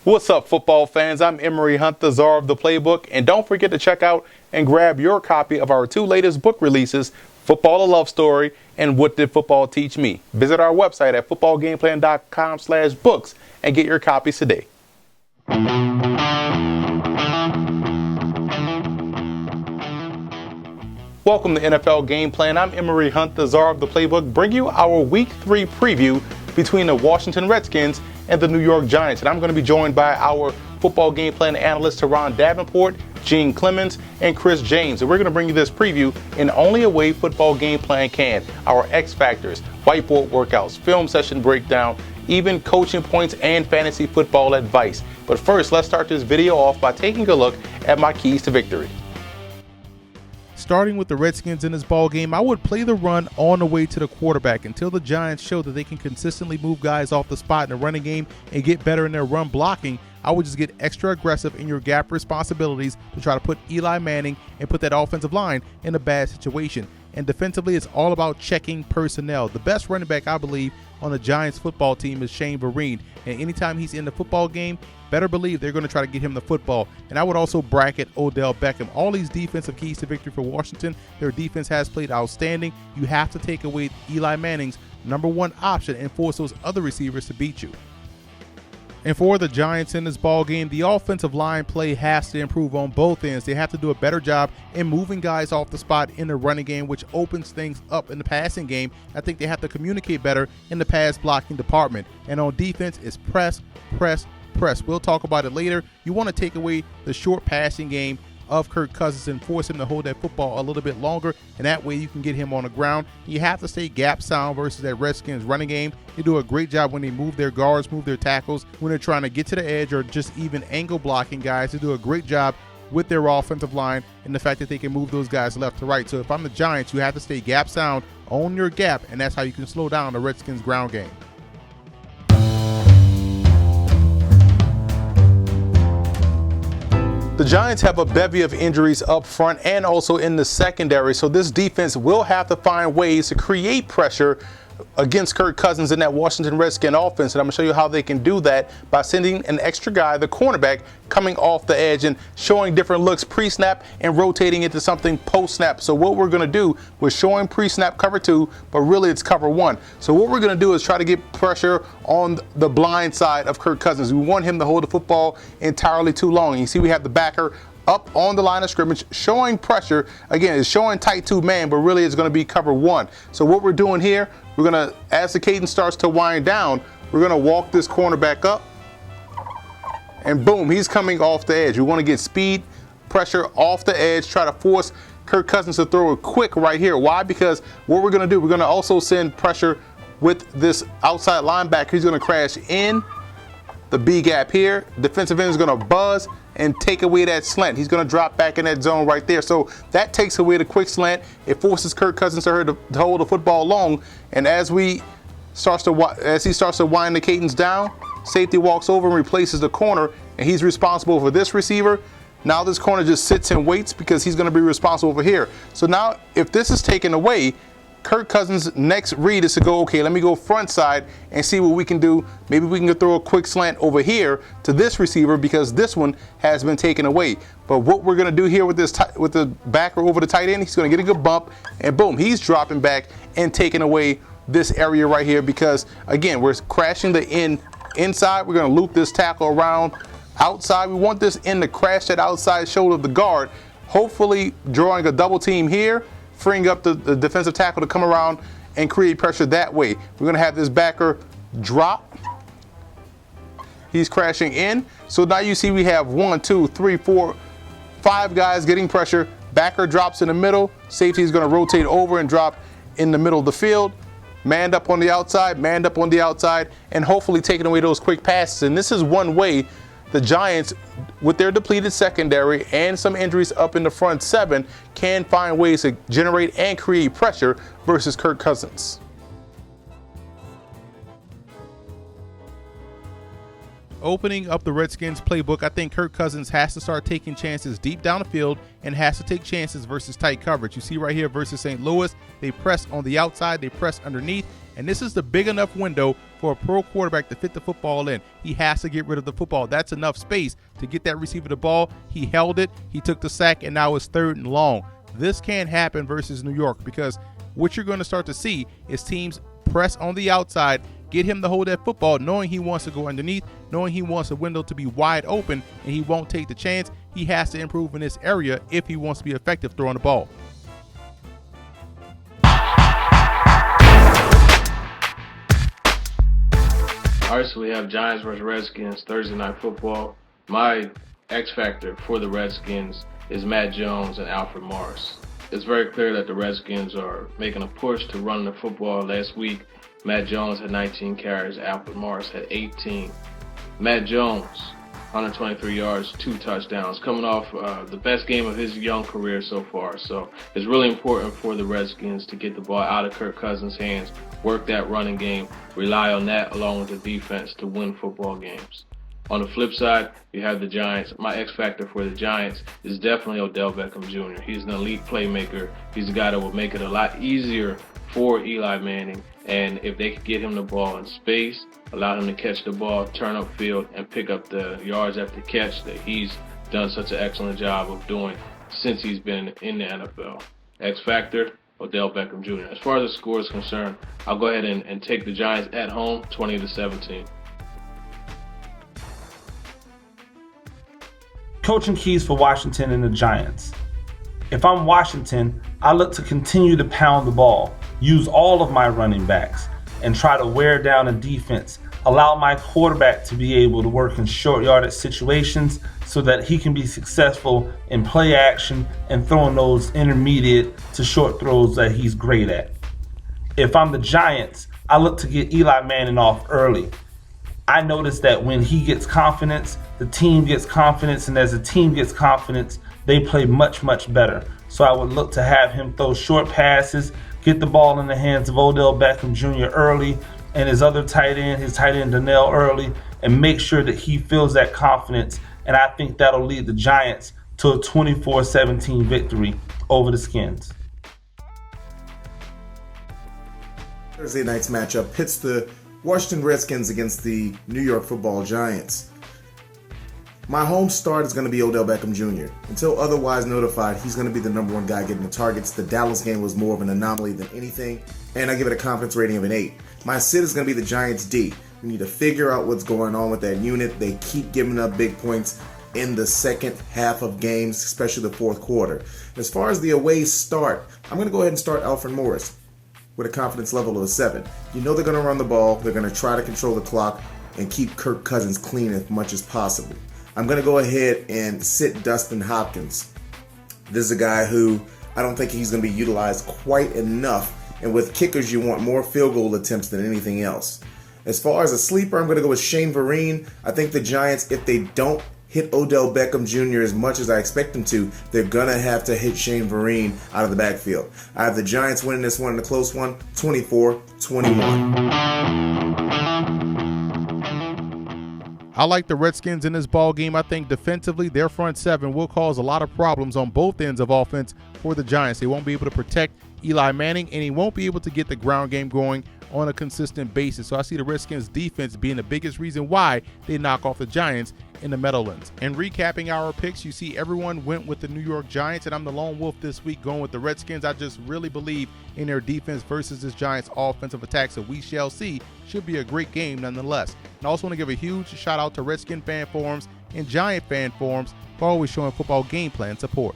What's up, football fans? I'm Emory Hunt, the czar of the playbook, and don't forget to check out and grab your copy of our two latest book releases, Football: A Love Story and What Did Football Teach Me? Visit our website at footballgameplan.com/books and get your copies today. Welcome to NFL Game Plan. I'm Emory Hunt, the czar of the playbook, bring you our Week 3 preview between the Washington Redskins and the New York Giants. And I'm going to be joined by our football game plan analysts, Teron Davenport, Gene Clemens, and Chris James. And we're going to bring you this preview in only a way football game plan can. Our X factors, whiteboard workouts, film session breakdown, even coaching points and fantasy football advice. But first, let's start this video off by taking a look at my keys to victory. Starting with the Redskins in this ball game, I would play the run on the way to the quarterback until the Giants show that they can consistently move guys off the spot in the running game and get better in their run blocking. I would just get extra aggressive in your gap responsibilities to try to put Eli Manning and put that offensive line in a bad situation. And defensively, it's all about checking personnel. The best running back, I believe, on the Giants football team is Shane Vereen. And anytime he's in the football game, better believe they're going to try to get him the football. And I would also bracket Odell Beckham. All these defensive keys to victory for Washington, their defense has played outstanding. You have to take away Eli Manning's number one option and force those other receivers to beat you. And for the Giants in this ball game, the offensive line play has to improve on both ends. They have to do a better job in moving guys off the spot in the running game, which opens things up in the passing game. I think they have to communicate better in the pass blocking department. And on defense, it's press, press, press. We'll talk about it later. You want to take away the short passing game of Kirk Cousins and force him to hold that football a little bit longer, and that way you can get him on the ground. You have to stay gap sound versus that Redskins running game. They do a great job when they move their guards, move their tackles, when they're trying to get to the edge or just even angle blocking guys. They do a great job with their offensive line and the fact that they can move those guys left to right. So if I'm the Giants, you have to stay gap sound, own your gap, and that's how you can slow down the Redskins ground game. The Giants have a bevy of injuries up front and also in the secondary, so this defense will have to find ways to create pressure against Kirk Cousins in that Washington Redskin offense. And I'm going to show you how they can do that by sending an extra guy, the cornerback, coming off the edge and showing different looks pre-snap and rotating into something post-snap. So what we're going to do, we're showing pre-snap cover 2, but really it's cover 1. So what we're going to do is try to get pressure on the blind side of Kirk Cousins. We want him to hold the football entirely too long. You see we have the backer up on the line of scrimmage, showing pressure. Again, it's showing tight 2-man, but really it's going to be cover 1. So what we're doing here, we're going to, as the cadence starts to wind down, we're going to walk this cornerback up, and boom, he's coming off the edge. We want to get speed, pressure off the edge, try to force Kirk Cousins to throw it quick right here. Why? Because what we're going to do, we're going to also send pressure with this outside linebacker. He's going to crash in the B gap here. Defensive end is going to buzz and take away that slant. He's going to drop back in that zone right there. So that takes away the quick slant. It forces Kirk Cousins to hold the football long. And as he starts to wind the cadence down, safety walks over and replaces the corner, and he's responsible for this receiver. Now this corner just sits and waits because he's going to be responsible for here. So now if this is taken away, Kirk Cousins' next read is to go, okay, let me go front side and see what we can do. Maybe we can throw a quick slant over here to this receiver because this one has been taken away. But what we're going to do here with this with the backer over the tight end, he's going to get a good bump, and boom, he's dropping back and taking away this area right here because, again, we're crashing the inside. We're going to loop this tackle around outside. We want this end to crash that outside shoulder of the guard, hopefully drawing a double team here, freeing up the defensive tackle to come around and create pressure that way. We're going to have this backer drop. He's crashing in. So now you see we have 1, 2, 3, 4, 5 guys getting pressure. Backer drops in the middle. Safety is going to rotate over and drop in the middle of the field. Manned up on the outside, manned up on the outside, and hopefully taking away those quick passes. And this is one way the Giants, with their depleted secondary and some injuries up in the front 7, can find ways to generate and create pressure versus Kirk Cousins. Opening up the Redskins playbook, I think Kirk Cousins has to start taking chances deep down the field and has to take chances versus tight coverage. You see right here versus St. Louis, they press on the outside, they press underneath, And this is the big enough window for a pro quarterback to fit the football in. He has to get rid of the football. That's enough space to get that receiver the ball. He held it, he took the sack, and now it's 3rd and long. This can't happen versus New York, because what you're going to start to see is teams press on the outside, get him to hold that football, knowing he wants to go underneath, knowing he wants a window to be wide open, and he won't take the chance. He has to improve in this area if he wants to be effective throwing the ball. All right, so we have Giants versus Redskins Thursday Night Football. My X factor for the Redskins is Matt Jones and Alfred Morris. It's very clear that the Redskins are making a push to run the football. Last week, Matt Jones had 19 carries, Alfred Morris had 18. Matt Jones, 123 yards, 2 touchdowns, coming off the best game of his young career so far. So it's really important for the Redskins to get the ball out of Kirk Cousins' hands, work that running game, rely on that along with the defense to win football games. On the flip side, you have the Giants. My X factor for the Giants is definitely Odell Beckham Jr. He's an elite playmaker. He's a guy that will make it a lot easier for Eli Manning. And if they could get him the ball in space, allow him to catch the ball, turn upfield, and pick up the yards after catch that he's done such an excellent job of doing since he's been in the NFL. X factor, Odell Beckham Jr. As far as the score is concerned, I'll go ahead and take the Giants at home, 20-17. Coaching keys for Washington and the Giants. If I'm Washington, I look to continue to pound the ball, use all of my running backs, and try to wear down a defense. Allow my quarterback to be able to work in short yardage situations so that he can be successful in play action and throwing those intermediate to short throws that he's great at. If I'm the Giants, I look to get Eli Manning off early. I notice that when he gets confidence, the team gets confidence, and as the team gets confidence, they play much, much better. So I would look to have him throw short passes, get the ball in the hands of Odell Beckham Jr. early, and his other tight end Donnell early, and make sure that he feels that confidence. And I think that'll lead the Giants to a 24-17 victory over the Skins. Thursday night's matchup pits the Washington Redskins against the New York Football Giants. My home start is going to be Odell Beckham Jr. Until otherwise notified, he's going to be the number 1 guy getting the targets. The Dallas game was more of an anomaly than anything, and I give it a confidence rating of an 8. My sit is going to be the Giants D. We need to figure out what's going on with that unit. They keep giving up big points in the second half of games, especially the fourth quarter. As far as the away start, I'm going to go ahead and start Alfred Morris with a confidence level of a 7. You know they're going to run the ball. They're going to try to control the clock and keep Kirk Cousins clean as much as possible. I'm going to go ahead and sit Dustin Hopkins. This is a guy who I don't think he's going to be utilized quite enough. And with kickers, you want more field goal attempts than anything else. As far as a sleeper, I'm going to go with Shane Vereen. I think the Giants, if they don't hit Odell Beckham Jr. as much as I expect them to, they're going to have to hit Shane Vereen out of the backfield. I have the Giants winning this one in a close one, 24-21. I like the Redskins in this ball game. I think defensively, their front seven will cause a lot of problems on both ends of offense for the Giants. They won't be able to protect Eli Manning, and he won't be able to get the ground game going on a consistent basis. So I see the Redskins defense being the biggest reason why they knock off the Giants in the Meadowlands. And recapping our picks, you see everyone went with the New York Giants, and I'm the lone wolf this week going with the Redskins. I just really believe in their defense versus this Giants offensive attack, so we shall see. Should be a great game nonetheless. And I also want to give a huge shout out to Redskin fan forums and Giant fan forums for always showing football game plan support.